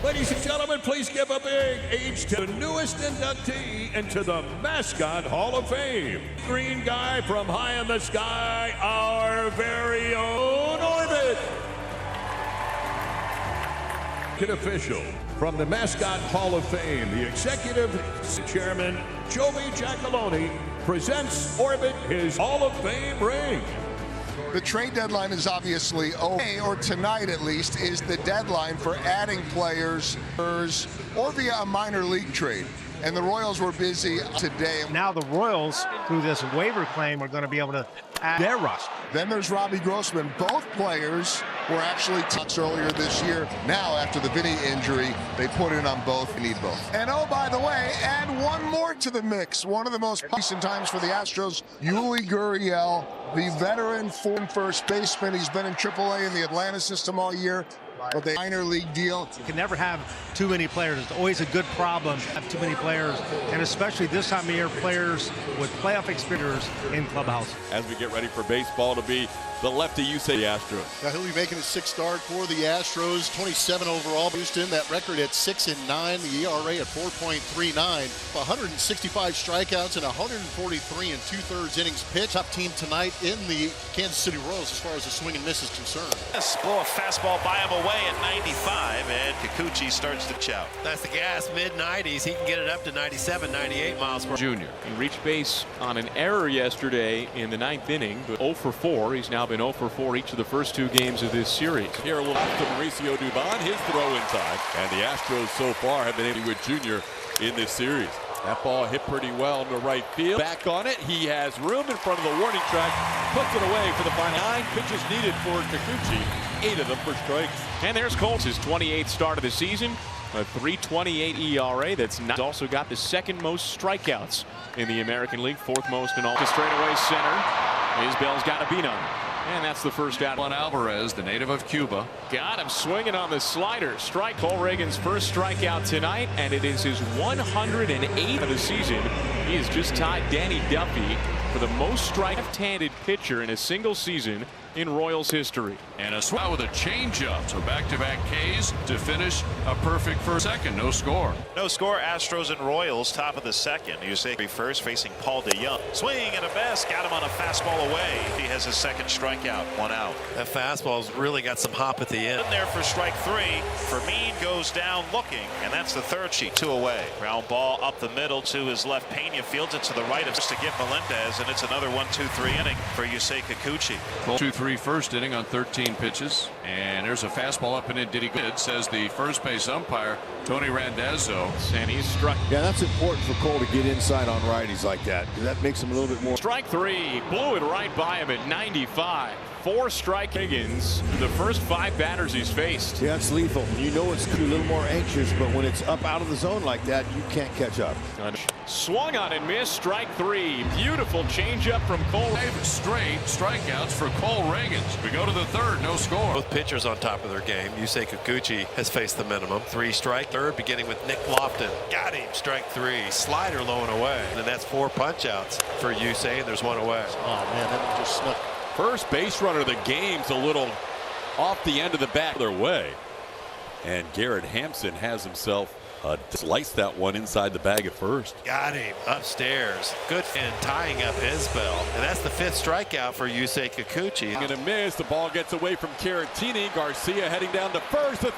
Ladies and gentlemen, please give a big H to the newest inductee into the Mascot Hall of Fame. Green guy from high in the sky, our very own Orbit. Official from the Mascot Hall of Fame, the executive chairman, Joey Giacalone, presents Orbit his Hall of Fame ring. The trade deadline is obviously over, or tonight at least, is the deadline for adding players or via a minor league trade. And the Royals were busy today. Now the Royals, through this waiver claim, are going to be able to add their roster. Then there's Robbie Grossman. Both players were actually touched earlier this year. Now, after the Vinny injury, they put in on both. We need both. And oh, by the way, add one more to the mix. One of the most recent times for the Astros, Yuli Gurriel, the veteran first baseman. He's been in AAA in the Atlanta system all year. But the minor league deal. You can never have too many players. It's always a good problem to have too many players, and especially this time of year, players with playoff experience in clubhouse. As we get ready for baseball to be the lefty, you say the Astros. Now he'll be making a sixth start for the Astros. 27 overall. Houston, that record at 6-9. The ERA at 4.39. 165 strikeouts and 143 and 2/3 innings pitched. Top team tonight in the Kansas City Royals as far as the swing and miss is concerned. Yes, blow a fastball by him away at 95, and Kikuchi starts to chow. That's the gas, mid-90s. He can get it up to 97, 98 miles per hour. Junior. He reached base on an error yesterday in the 9th inning, but 0 for 4. He's now been 0 for 4 each of the first 2 games of this series. Here a little off to Mauricio Dubon, his throw inside. And the Astros so far have been able to with Junior in this series. That ball hit pretty well in the right field. Back on it, he has room in front of the warning track, puts it away for the final 9 pitches needed for Kikuchi. 8 of them for strikes. And there's Colts, his 28th start of the season, a 3.28 ERA. That's not. He's also got the second most strikeouts in the American League, 4th most in all. The straightaway center. Isbell's got a beat on him. And that's the first out. On Alvarez, the native of Cuba. Got him swinging on the slider. Strike. Cole Reagan's first strikeout tonight, and it is his 108th of the season. He has just tied Danny Duffy for the most strike-handed pitcher in a single season in Royals history. And a swing with a changeup. So back-to-back Ks to finish a perfect first. Second, no score. No score. Astros and Royals top of the second. Yusei first facing Paul DeYoung. Swing and a miss. Got him on a fastball away. He has his second strikeout. 1 out. That fastball's really got some hop at the end. In there for strike 3. Fermin goes down looking, and that's the third sheet. 2 away. Ground ball up the middle to his left. Pena fields it to the right of just to get Melendez, and it's another 1-2-3 inning for Yusei Kikuchi. 2-3 first inning on 13 pitches. And there's a fastball up and in. Did he good, says the first base umpire, Tony Randazzo. And he's struck. Yeah, that's important for Cole to get inside on righties like that. That makes him a little bit more. Strike 3. Blew it right by him at 95. 4 strike Higgins. The first 5 batters he's faced. Yeah, it's lethal. You know it's a little more anxious, but when it's up out of the zone like that, you can't catch up. Swung on and missed. Strike 3. Beautiful changeup from Cole. 5 straight strikeouts for Cole Reagans. We go to the third, no score. Both pitchers on top of their game. Yusei Kikuchi has faced the minimum. 3 strike. Third, beginning with Nick Lofton. Got him. Strike 3. Slider low and away. And that's 4 punch outs for Yusei, and there's 1 away. Oh, man, that just snuck. First base runner of the game's a little off the end of the bat their way. And Garrett Hampson has himself sliced that one inside the bag at first. Got him upstairs. Good and tying up Isbell. And that's the 5th strikeout for Yusei Kikuchi. Gonna miss. The ball gets away from Caratini. Garcia heading down to first. And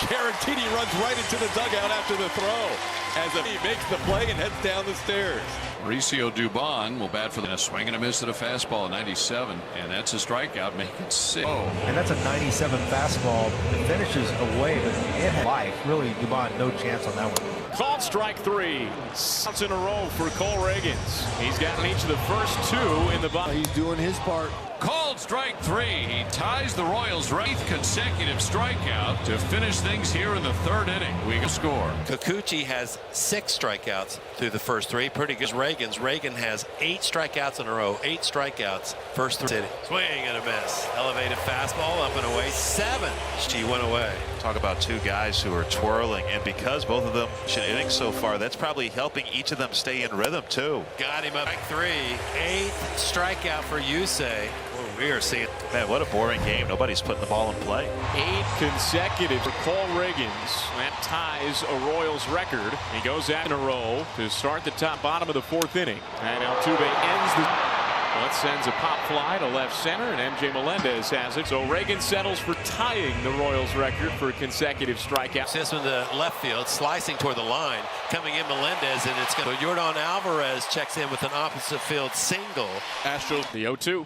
Caratini runs right into the dugout after the throw as he makes the play and heads down the stairs. Mauricio Dubon will bat for the swing and a miss at a fastball, 97, and that's a strikeout, making 6. Oh. And that's a 97 fastball that finishes away, but it had life. Really, Dubon, no chance on that one. Called strike 3. Shots in a row for Cole Reagans. He's gotten each of the first 2 in the bottom. He's doing his part. Called strike 3. He ties the Royals' 8th consecutive strikeout to finish things here in the 3rd inning. We can score. Kikuchi has 6 strikeouts through the first 3. Pretty good. Reagan has 8 strikeouts in a row. 8 strikeouts. First 3. Swing and a miss. Elevated fastball up and away. 7. She went away. Talk about 2 guys who are twirling, and because both of them should innings so far, that's probably helping each of them stay in rhythm too. Got him up. Strike 3. 8th strikeout for Yusei. We are seeing. Man, what a boring game. Nobody's putting the ball in play. 8 consecutive for Cole Riggins. That ties a Royals record. He goes out in a row to start the bottom of the 4th inning. And Altuve ends the... Well, it sends a pop fly to left center, and MJ Melendez has it. So Reagan settles for tying the Royals record for consecutive strikeouts. This one to left field, slicing toward the line. Coming in Melendez, and it's going to... Yordan Alvarez checks in with an opposite field single. Astros, the 0-2.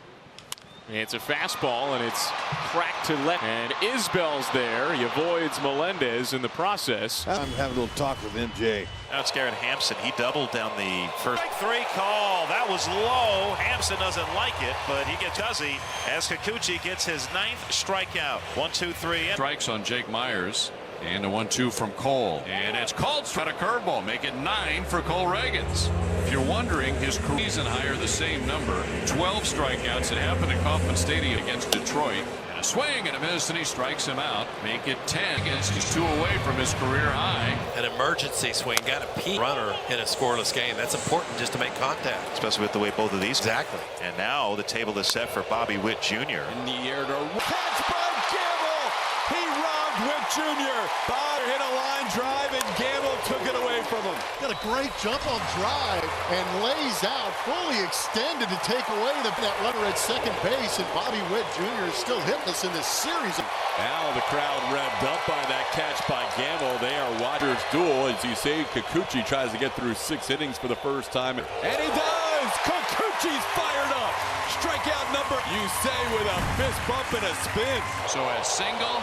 It's a fastball, and it's cracked to left. And Isbell's there. He avoids Melendez in the process. I'm having a little talk with MJ. Now it's Garrett Hampson. He doubled down the first. Strike 3 call. That was low. Hampson doesn't like it, but he gets Duzzy as Kikuchi gets his 9th strikeout. 1, 2, 3. Strikes on Jake Myers. And a 1-2 from Cole. And it's called straight a curveball. Make it 9 for Cole Riggins. If you're wondering, his season higher the same number. 12 strikeouts. It happened at Kauffman Stadium against Detroit. And a swing and a miss, and he strikes him out. Make it 10 against he's 2 away from his career high. An emergency swing. Got a peak runner in a scoreless game. That's important just to make contact. Especially with the way both of these. Exactly. And now the table is set for Bobby Witt Jr. In the air to catch by Gamble. He robbed Witt Jr. Bob hit a line drive, and Gamble took it away from him. Got a great jump on drive and lays out, fully extended to take away that runner at second base. And Bobby Witt Jr. is still hitting us in this series. Now the crowd revved up by that catch by Gamble. They are Waters' duel. As you say, Kikuchi tries to get through 6 innings for the first time. And he does! Kikuchi's fired up! Strikeout number, you say, with a fist bump and a spin. So a single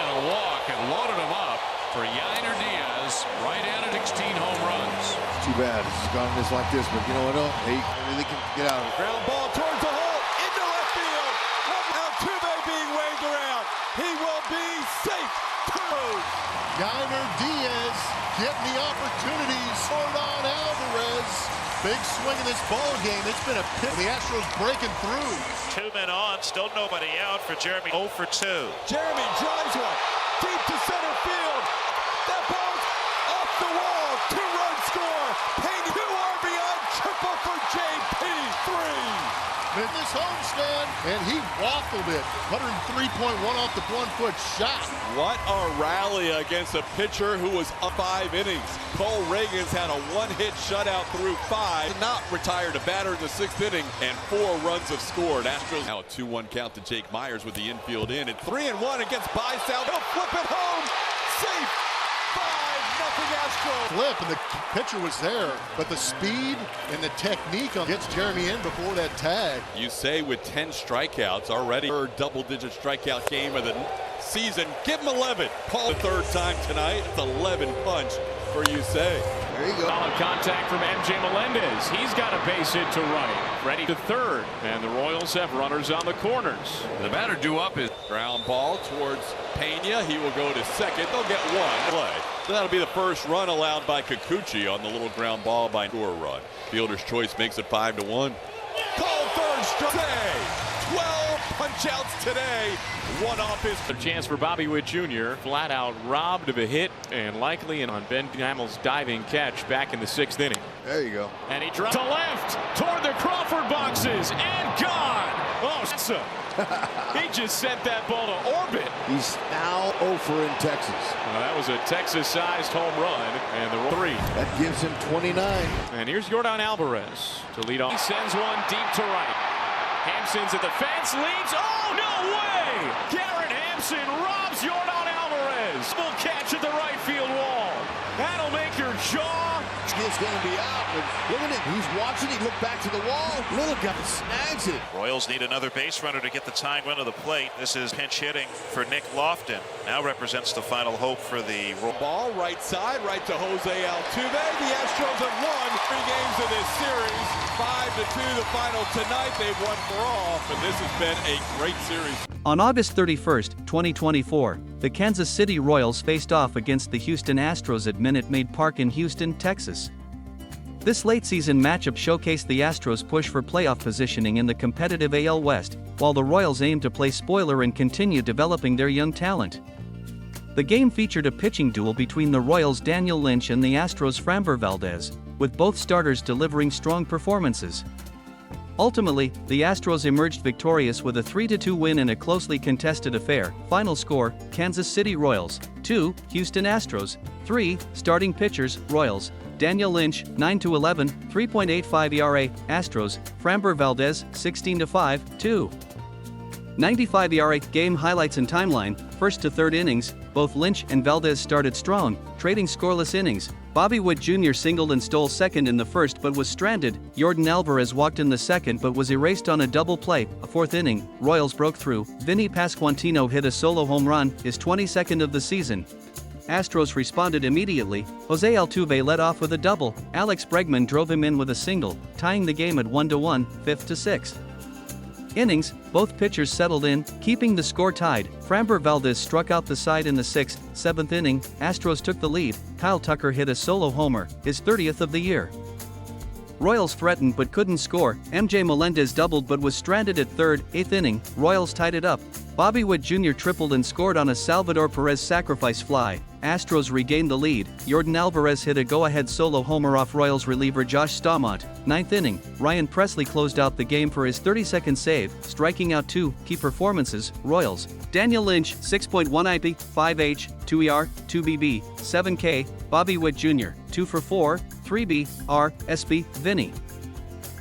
and a walk, and loaded him up for Yainer Diaz. Right at it, 16 home runs. It's too bad. It's gone just like this, but you know what? He really can get out of it. Ground ball towards the hole, into left field. Altuve being waved around. He will be safe. Yainer Diaz getting the opportunities. Yordan Alvarez. Big swing in this ball game. It's been a pit. The Astros breaking through. 2 men on, still nobody out for Jeremy. 0 for 2. Jeremy drives one deep to center field. That ball's off the wall. 2-run score. Payne 2 RBI triple for JP. 3. In this homestand, and he waffled it. 103.1 off the 1-foot shot. What a rally against a pitcher who was up 5 innings. Cole Riggins had a 1-hit shutout through 5. Not retired a batter in the 6th inning, and 4 runs have scored. Astros now a 2-1 count to Jake Myers with the infield in. At 3-1 against Bysell. He'll flip it home. Safe. 5-0 Astros. Flip, and the pitcher was there, but the speed and the technique gets Jeremy in before that tag. You say with 10 strikeouts already, third double-digit strikeout game of the season. Give him 11. Paul, the 3rd time tonight. It's 11 punch for you say. There you go. Solid contact from MJ Melendez. He's got a base hit to right. Ready to 3rd. And the Royals have runners on the corners. The batter due up is Ground ball towards Pena. He will go to 2nd. They'll get 1 play. So that'll be the first run allowed by Kikuchi on the little ground ball by score run. Fielder's choice makes it 5-1. Call 3rd strike. 12 punch-outs today. 1 off his. A chance for Bobby Witt Jr. Flat out robbed of a hit, and likely on Ben Gamel's diving catch back in the 6th inning. There you go. And he dropped to left toward the Crawford boxes and gone. Oh, so he just sent that ball to orbit. He's now 0 in Texas. Well, that was a Texas-sized home run, and the 3. That gives him 29. And here's Yordan Alvarez to lead off. He sends one deep to right. Hampson's at the fence, leads. Oh, no way! Garrett Hampson robs Yordan Alvarez. Full catch at the right field wall. That'll make your jaw. He's going to be out, but look at him. He's watching. He looked back to the wall. Little guy snags it. Royals need another base runner to get the tying run to the plate. This is pinch hitting for Nick Lofton. Now represents the final hope for the ball right side, right to Jose Altuve. The Astros have won 3 games in this series. 5-2 the final tonight. They've won for all, but this has been a great series. On August 31, 2024, the Kansas City Royals faced off against the Houston Astros at Minute Maid Park in Houston, Texas. This late-season matchup showcased the Astros' push for playoff positioning in the competitive AL West, while the Royals aimed to play spoiler and continue developing their young talent. The game featured a pitching duel between the Royals' Daniel Lynch and the Astros' Framber Valdez, with both starters delivering strong performances. Ultimately, the Astros emerged victorious with a 3-2 win in a closely contested affair. Final score, Kansas City Royals 2, Houston Astros 3. Starting pitchers, Royals, Daniel Lynch 9-11, 3.85 ERA, Astros, Framber Valdez 16-5, 2.95 ERA. Game highlights and timeline. First to third innings, both Lynch and Valdez started strong, trading scoreless innings. Bobby Witt Jr. singled and stole second in the first but was stranded. Yordan Alvarez walked in the second but was erased on a double play. A fourth inning, Royals broke through. Vinny Pasquantino hit a solo home run, his 22nd of the season. Astros responded immediately. Jose Altuve led off with a double. Alex Bregman drove him in with a single, tying the game at 1-1, 5th to 6th. Innings, both pitchers settled in, keeping the score tied. Framber Valdez struck out the side in the 6th, 7th inning. Astros took the lead. Kyle Tucker hit a solo homer, his 30th of the year. Royals threatened but couldn't score. MJ Melendez doubled but was stranded at third, 8th inning. Royals tied it up. Bobby Witt Jr. tripled and scored on a Salvador Perez sacrifice fly. Astros regained the lead. Yordan Alvarez hit a go-ahead solo homer off Royals reliever Josh Staumont. 9th inning, Ryan Presley closed out the game for his 32nd save, striking out 2. Key performances, Royals, Daniel Lynch 6.1 IP, 5H, 2 ER, 2 BB, 7K. Bobby Witt Jr. 2 for 4, 3 B, R, SB. Vinny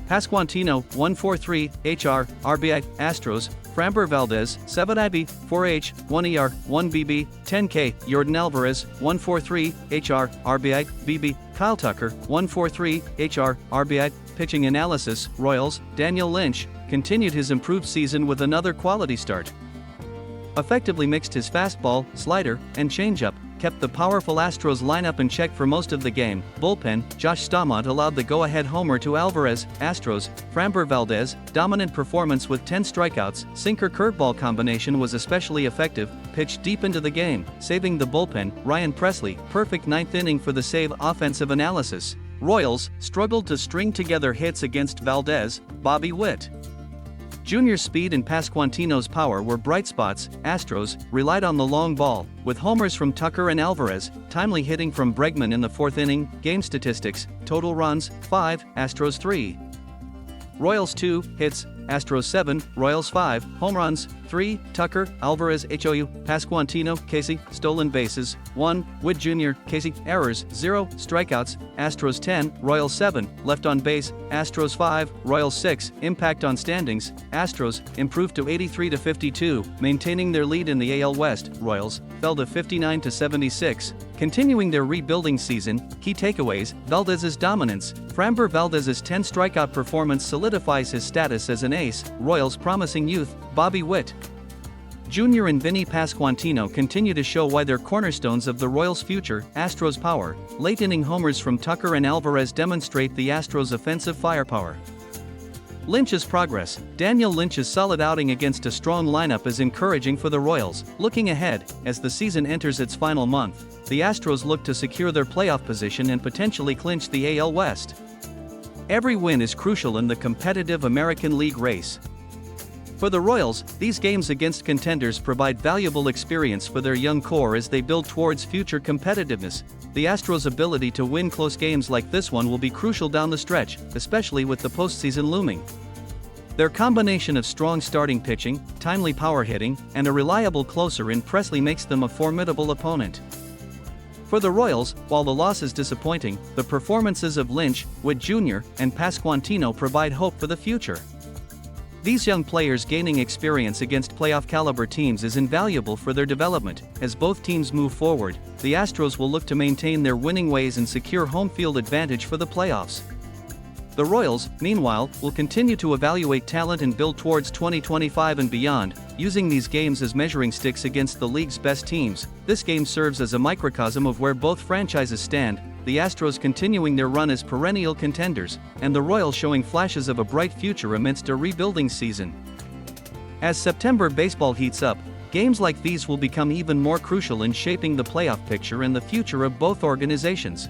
Pasquantino 143 HR, RBI. Astros, Framber Valdez 7 IB, 4H, 1 ER, 1 BB, 10K. Yordan Alvarez 143 HR, RBI, BB. Kyle Tucker 143 HR, RBI. Pitching analysis, Royals, Daniel Lynch continued his improved season with another quality start. Effectively mixed his fastball, slider, and changeup, kept the powerful Astros lineup in check for most of the game. Bullpen, Josh Staumont allowed the go-ahead homer to Alvarez. Astros, Framber Valdez, dominant performance with 10 strikeouts. Sinker-curveball combination was especially effective, pitched deep into the game, saving the bullpen. Ryan Presley, perfect 9th inning for the save. Offensive analysis, Royals struggled to string together hits against Valdez, Bobby Witt Jr.'s speed and Pasquantino's power were bright spots. Astros relied on the long ball, with homers from Tucker and Alvarez, timely hitting from Bregman in the 4th inning. Game statistics, total runs, 5, Astros 3. Royals 2, hits, Astros 7, Royals 5, home runs, 3, Tucker, Alvarez, HOU, Pasquantino, Casey, stolen bases, 1, Witt Jr., Casey, errors, 0, strikeouts, Astros 10, Royals 7, left on base, Astros 5, Royals 6, impact on standings, Astros, improved to 83-52, maintaining their lead in the AL West. Royals, fell to 59-76. Continuing their rebuilding season, key takeaways, Valdez's dominance. Framber Valdez's 10 strikeout performance solidifies his status as an ace. Royals' promising youth, Bobby Witt Jr. and Vinny Pasquantino continue to show why they're cornerstones of the Royals' future. Astros power, late inning homers from Tucker and Alvarez demonstrate the Astros' offensive firepower. Lynch's progress. Daniel Lynch's solid outing against a strong lineup is encouraging for the Royals. Looking ahead, as the season enters its final month, the Astros look to secure their playoff position and potentially clinch the AL West. Every win is crucial in the competitive American League race. For the Royals, these games against contenders provide valuable experience for their young core as they build towards future competitiveness. The Astros' ability to win close games like this one will be crucial down the stretch, especially with the postseason looming. Their combination of strong starting pitching, timely power hitting, and a reliable closer in Presley makes them a formidable opponent. For the Royals, while the loss is disappointing, the performances of Lynch, Witt Jr., and Pasquantino provide hope for the future. These young players gaining experience against playoff-caliber teams is invaluable for their development. As both teams move forward, the Astros will look to maintain their winning ways and secure home field advantage for the playoffs. The Royals, meanwhile, will continue to evaluate talent and build towards 2025 and beyond, using these games as measuring sticks against the league's best teams. This game serves as a microcosm of where both franchises stand, the Astros continuing their run as perennial contenders, and the Royals showing flashes of a bright future amidst a rebuilding season. As September baseball heats up, games like these will become even more crucial in shaping the playoff picture and the future of both organizations.